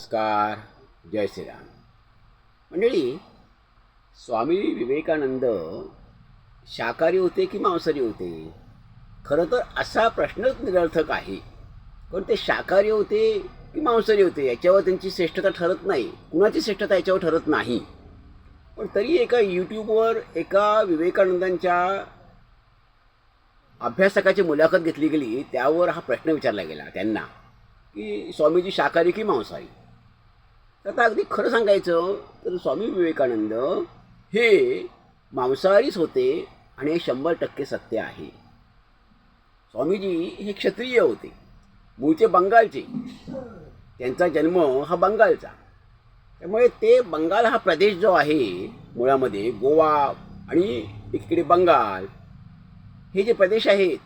नमस्कार. जय श्रीराम. मंडळी, स्वामी विवेकानंद शाकाहारी होते की मांसाहारी होते? खरं तर असा प्रश्नच निरर्थक आहे. पण ते शाकाहारी होते की मांसाहारी होते याच्यावर त्यांची श्रेष्ठता ठरत नाही. कुणाची श्रेष्ठता याच्यावर ठरत नाही. पण तरी एका यूट्यूबवर एका विवेकानंदांच्या अभ्यासकाची मुलाखत घेतली गेली. त्यावर हा प्रश्न विचारला गेला त्यांना की स्वामीजी शाकाहारी की मांसाहारी? तर आता अगदी खरं सांगायचं तर स्वामी विवेकानंद हे मांसाहारीच होते आणि हे 100% सत्य आहे. स्वामीजी हे क्षत्रिय होते, मूळचे बंगालचे. त्यांचा जन्म हा बंगालचा. त्यामुळे ते बंगाल हा प्रदेश जो आहे, मुळामध्ये गोवा आणि इकडे बंगाल हे जे प्रदेश आहेत,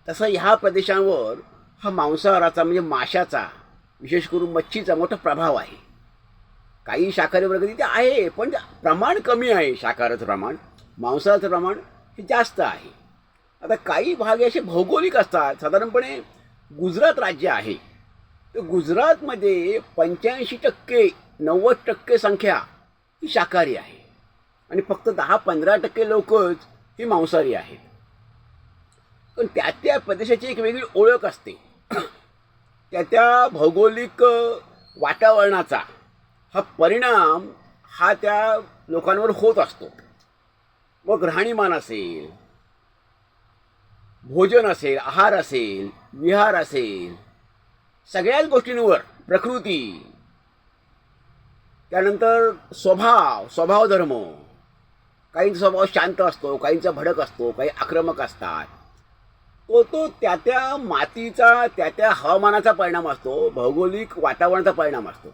तसं ह्या प्रदेशांवर हा मांसाहाराचा म्हणजे माशाचा, विशेष करून मच्छीचा मोठा प्रभाव आहे. काही शाकाहारी वर्ग तिथे आहे, पण प्रमाण कमी आहे. शाकाहाराचं प्रमाण, मांसाहाराचं प्रमाण हे जास्त आहे. आता काही भाग असे भौगोलिक असतात. साधारणपणे गुजरात राज्य आहे, तर गुजरातमध्ये 85% 90% संख्या ही शाकाहारी आहे आणि फक्त 10-15% लोकच ही मांसाहारी आहेत. पण त्या प्रदेशाची एक वेगळी ओळख असते. त्या भौगोलिक वातावरणाचा हा परिणाम हा त्या लोकांवर होत असतो. मग राहणीमान असेल, भोजन असेल, आहार असेल, विहार असेल, सगळ्याच गोष्टींवर, प्रकृती, त्यानंतर स्वभावधर्म, काहींचा स्वभाव शांत असतो, काहींचा भडक असतो, काही आक्रमक असतात. तो त्या मातीचा, त्या हवामानाचा परिणाम असतो, भौगोलिक वातावरणाचा परिणाम असतो.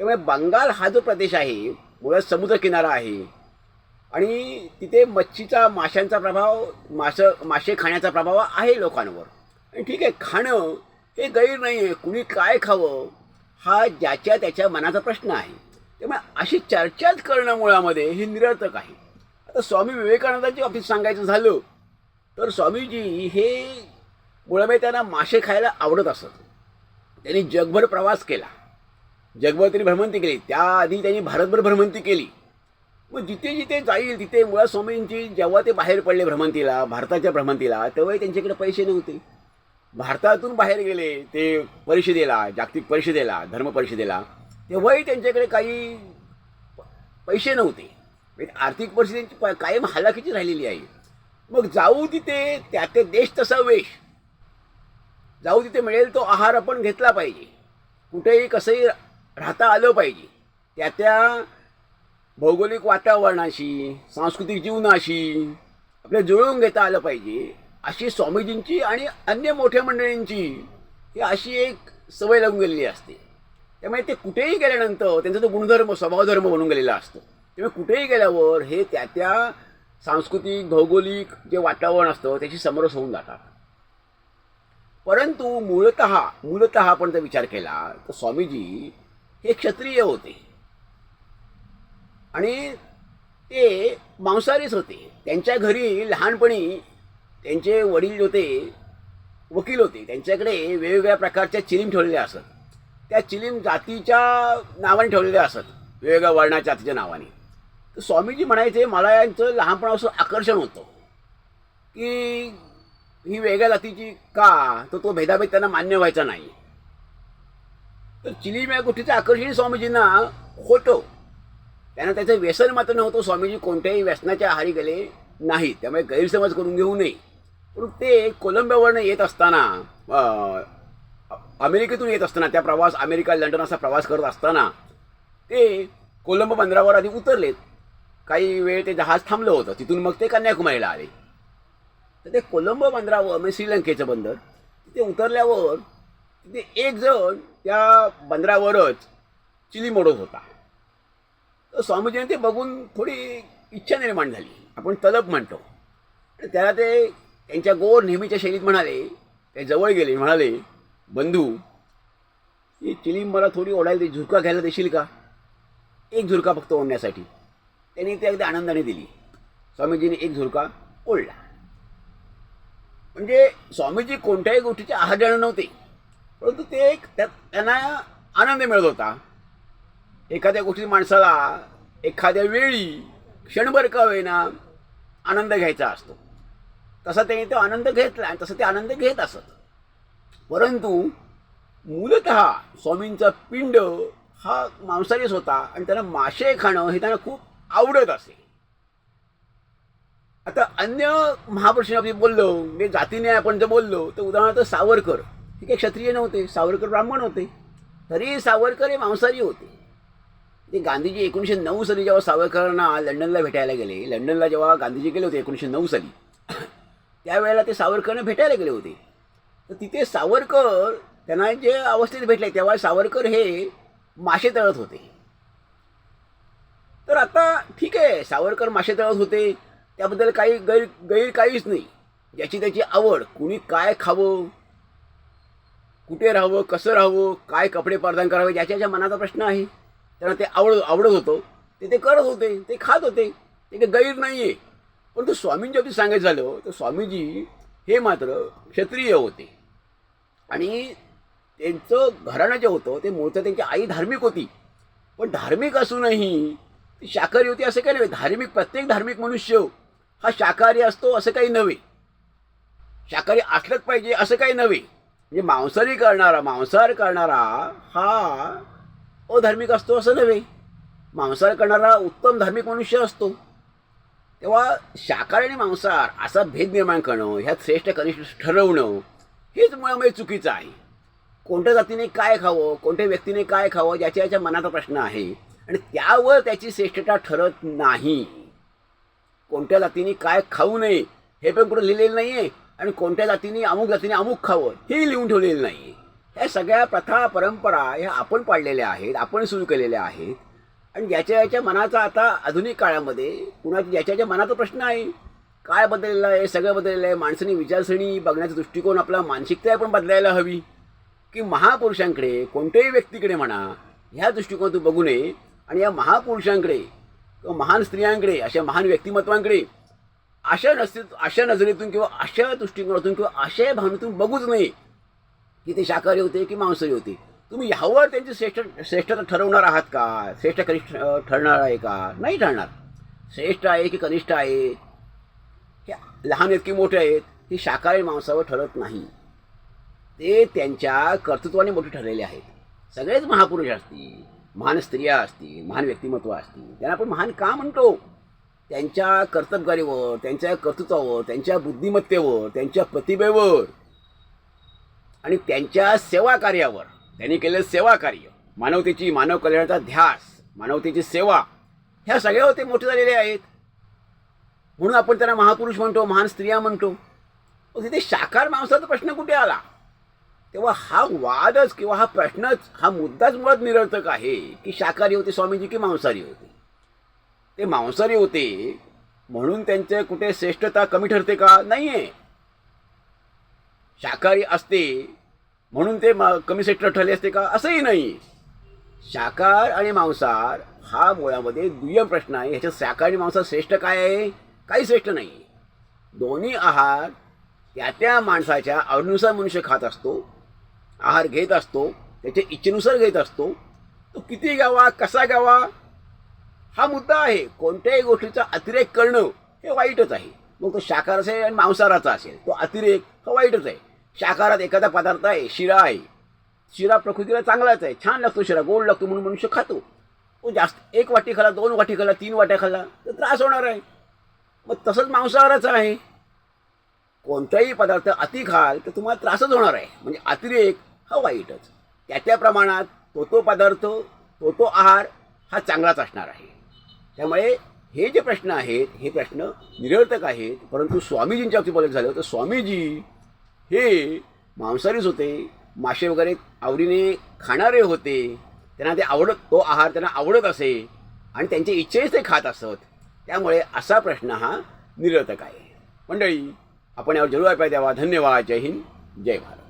त्यामुळे बंगाल हा जो प्रदेश आहे, मुळात समुद्रकिनारा आहे आणि तिथे मच्छीचा, माशांचा प्रभाव, मासे खाण्याचा प्रभाव आहे लोकांवर. आणि ठीक आहे, खाणं हे गैर नाही आहे. कुणी काय खावं हा ज्याच्या त्याच्या मनाचा प्रश्न आहे. त्यामुळे अशी चर्चाच करणं मुळामध्ये हे निरर्थक आहे. आता स्वामी विवेकानंदांच्या बाबतीत सांगायचं झालं तर स्वामीजी हे मुळामध्ये त्यांना मासे खायला आवडत असत. त्यांनी जगभर प्रवास केला, जगभर त्यांनी भ्रमंती केली. त्याआधी त्यांनी भारतभर भ्रमंती केली. मग जिथे जिथे जाईल तिथे मुळात स्वामींची, जेव्हा ते बाहेर पडले भ्रमंतीला, भारताच्या भ्रमंतीला, तेव्हाही त्यांच्याकडे पैसे नव्हते. भारतातून बाहेर गेले ते परिषदेला, जागतिक परिषदेला, धर्म परिषदेला, तेव्हाही त्यांच्याकडे काही पैसे नव्हते. आर्थिक परिस्थिती कायम हालाखीची राहिलेली आहे. मग जाऊ तिथे त्या देश तसा वेश, जाऊ तिथे मिळेल तो आहार आपण घेतला पाहिजे. कुठेही कसंही राहता आलं पाहिजे. त्या भौगोलिक वातावरणाशी, सांस्कृतिक जीवनाशी आपल्या जुळवून घेता आलं पाहिजे. अशी स्वामीजींची आणि अन्य मोठ्या मंडळींची ही अशी एक सवय लागून गेलेली असते. त्यामुळे ते कुठेही गेल्यानंतर त्यांचा तो गुणधर्म, स्वभावधर्म बनून गेलेला असतो. त्यामुळे कुठेही गेल्यावर हे त्या सांस्कृतिक, भौगोलिक जे वातावरण असतं त्याची समरस होऊन जातात. परंतु मूलतः आपण जर विचार केला तर स्वामीजी हे क्षत्रिय होते आणि ते मांसाहारीच होते. त्यांच्या घरी लहानपणी त्यांचे वडील होते, वकील होते. त्यांच्याकडे वेगवेगळ्या प्रकारच्या चिलीम ठेवलेल्या असत. त्या चिलीम जातीच्या नावाने ठेवलेल्या असत, वेगवेगळ्या वर्णाच्या जातीच्या नावाने. तर स्वामीजी म्हणायचे, मला यांचं लहानपणापासून आकर्षण होतं की ही वेगळ्या जातीची का, तो भेदाभेद त्यांना मान्य व्हायचा नाही. तर चिलीम या गोष्टीचं आकर्षण स्वामीजींना होतं. त्यांना त्याचं व्यसन मात्र नव्हतं. स्वामीजी कोणत्याही व्यसनाच्या आहारी गेले नाहीत, त्यामुळे गैरसमज करून घेऊ नये. पण ते कोलंबियावरनं येत असताना, अमेरिकेतून येत असताना, त्या प्रवास अमेरिका लंडन असा प्रवास करत असताना ते कोलंबो बंदरावर आधी उतरलेत. काही वेळ ते जहाज थांबलं होतं. तिथून मग ते कन्याकुमारीला आले. तर ते कोलंबो बंदरावर, म्हणजे श्रीलंकेचं बंदर, तिथे उतरल्यावर तिथे एक जण त्या बंदरावरच चिली मोडत होता. तर स्वामीजीने ते बघून थोडी इच्छा निर्माण झाली, आपण तलब म्हणतो. आणि त्याला ते त्यांच्या गोर नेहमीच्या शैलीत म्हणाले, ते जवळ गेले, म्हणाले, बंधू, ही चिली मला थोडी ओढायला दे, झुरका घ्यायला देशील का? एक झुरका फक्त ओढण्यासाठी. त्यांनी ते अगदी आनंदाने दिली. स्वामीजीने एक झुरका ओढला. म्हणजे स्वामीजी कोणत्याही गोष्टीचे आहार देणार नव्हते, परंतु ते एक त्यांना आनंद मिळत होता. एखाद्या गोष्टी माणसाला एखाद्या वेळी क्षणभर का होईना आनंद घ्यायचा असतो. तसा त्यांनी तो आनंद घेतला आणि तसं ते आनंद घेत असत. परंतु मूलतः स्वामींचा पिंड हा मांसाहारीच होता आणि त्यांना मासे खाणं हे त्यांना खूप आवडत असे. आता अन्य महापुरुषांनी आपण बोललो म्हणजे जातीने आपण जर बोललो तर उदाहरणार्थ सावरकर हे काही क्षत्रिय नव्हते, सावरकर ब्राह्मण होते, तरी सावरकर हे मांसाहारी होते. ते गांधीजी 1909 साली जेव्हा सावरकरांना लंडनला भेटायला गेले, लंडनला जेव्हा गांधीजी गेले होते 1909 साली, त्यावेळेला ते सावरकरांना भेटायला गेले होते. तर तिथे सावरकर त्यांना जे अवस्थेत भेटले तेव्हा सावरकर हे मासे तळत होते. तर आता ठीक आहे, सावरकर मासे तळत होते त्याबद्दल काही गैर काहीच नाही. ज्याची त्याची आवड, कुणी काय खावं, कुठे राहावं, कसं राहावं, काय कपडे परिधान करावे, ज्याच्या मनाचा प्रश्न आहे. त्यांना ते आवडत होतं, ते करत होते, ते खात होते, ते काही गैर नाही आहे. पण तो स्वामींच्या बाबतीत सांगायचं झालं तर स्वामीजी हे मात्र क्षत्रिय होते आणि त्यांचं घराणं जे होतं ते मूळचं त्यांची आई धार्मिक होती. पण धार्मिक असूनही ती शाकाहारी होती असं काही नव्हे. प्रत्येक धार्मिक मनुष्य हा शाकाहारी असतो असं काही नव्हे, शाकाहारी असलंच पाहिजे असं काही नव्हे. म्हणजे मांसाहार करणारा हा अधार्मिक असतो असं नव्हे. मांसाहार करणारा उत्तम धार्मिक मनुष्य असतो. तेव्हा शाकाहारी आणि मांसाहार असा भेद निर्माण करणं, ह्यात श्रेष्ठ कनिष्ठ ठरवणं हेच मुळामध्ये चुकीचं आहे. कोणत्या जातीने काय खावं, कोणत्या व्यक्तीने काय खावं, ज्याच्या मनाचा प्रश्न आहे आणि त्यावर त्याची श्रेष्ठता ठरत नाही. कोणत्या जातीने काय खाऊ नये हे पण कुठं लिहिलेलं नाही आहे आणि कोणत्या जातीने अमुक खावं हे लिहून ठेवलेलं नाही आहे. ह्या सगळ्या प्रथा परंपरा ह्या आपण पाडलेल्या आहेत, आपण सुरू केलेल्या आहेत आणि ज्याच्या मनाचा आता आधुनिक काळामध्ये कुणाच्या ज्याच्या मनाचा प्रश्न आहे, काय बदललेलं आहे, सगळं बदललेलं आहे. माणसाने विचारसरणी बघण्याचा दृष्टिकोन, आपला मानसिकता पण बदलायला हवी की महापुरुषांकडे, कोणत्याही व्यक्तीकडे म्हणा, ह्या दृष्टिकोनातून बघू नये आणि या महापुरुषांकडे किंवा महान स्त्रियांकडे, अशा महान व्यक्तिमत्वांकडे अशा नजरेतून किंवा अशा दृष्टिकोनातून किंवा अशा भावनेतून बघूच नाही की ते शाकाहारी होते की मांसाहारी होते. तुम्ही ह्यावर त्यांची श्रेष्ठता ठरवणार आहात का? श्रेष्ठ कनिष्ठ ठरणार आहे का? नाही ठरणार. श्रेष्ठ आहे की कनिष्ठ आहे, हे लहान आहेत की मोठे आहेत, हे शाकाहारी मांसावर ठरत नाही. ते त्यांच्या कर्तृत्वाने मोठे ठरलेले आहेत. सगळेच महापुरुष असतील, महान स्त्रिया असतील, महान व्यक्तिमत्व असतील, त्यांना आपण महान का म्हणतो? त्यांच्या कर्तबगारीवर, त्यांच्या कर्तृत्वावर, त्यांच्या बुद्धिमत्तेवर, त्यांच्या प्रतिभेवर आणि त्यांच्या सेवा कार्यावर, त्यांनी केलेलं सेवा कार्य, मानव कल्याणाचा ध्यास, मानवतेची सेवा, ह्या सगळ्यावर ते मोठे झालेले आहेत. म्हणून आपण त्यांना महापुरुष म्हणतो, महान स्त्रिया म्हणतो. तिथे शाकाहार मांसाचा प्रश्न कुठे आला? तेव्हा हा वादच किंवा हा प्रश्नच, हा मुद्दाच मुळात निरर्थक आहे की शाकाहारी होते स्वामीजी की मांसाहारी होते. ते मांसाहारी होते म्हणून त्यांचे कुठे श्रेष्ठता कमी ठरते का? नाही आहे. शाकाहारी असते म्हणून ते कमी श्रेष्ठ ठरले असते का? असंही नाही. शाकाहार आणि मांसाहार हा मुळामध्ये दुय्यम प्रश्न आहे. ह्याच्यात शाकाहार आणि मांसाहार श्रेष्ठ काय आहे? काही श्रेष्ठ नाही. दोन्ही आहार त्या माणसाच्या आवडीनुसार मनुष्य खात असतो, आहार घेत असतो, त्याच्या इच्छेनुसार घेत असतो. तो किती घ्यावा, कसा घ्यावा हा मुद्दा आहे. कोणत्याही गोष्टीचा अतिरेक करणं हे वाईटच आहे. मग तो शाकाहार असेल आणि मांसाहाराचा असेल, तो अतिरेक हा वाईटच आहे. शाकाहारात एखादा पदार्थ आहे, शिरा आहे, शिरा प्रकृतीला चांगलाच आहे, छान लागतो शिरा, गोड लागतो म्हणून मनुष्य खातो. तो जास्त 1 वाटी खाल्ला, 2 वाटी खाल्ला, 3 वाट्या खाल्ला तर त्रास होणार आहे. मग तसंच मांसाहाराचं आहे. कोणताही पदार्थ अति खाल तर तुम्हाला त्रासच होणार आहे. म्हणजे अतिरेक हा वाईटच. त्या प्रमाणात तो पदार्थ, तो आहार हा चांगलाच असणार आहे. त्यामुळे हे जे प्रश्न आहेत हे प्रश्न निरर्थक आहेत. परंतु स्वामीजींच्या बाबतीत बोलायचं झालं तर स्वामीजी हे मांसाहारीच होते, मासे वगैरे आवडीने खाणारे होते. त्यांना ते तो आहार त्यांना आवडत असे आणि त्यांच्या इच्छेनेच ते खात असत. त्यामुळे असा प्रश्न हा निरर्थक आहे. मंडळी, आपण यावर जरूर अभिप्राय द्यावा. धन्यवाद. जय हिंद, जय भारत.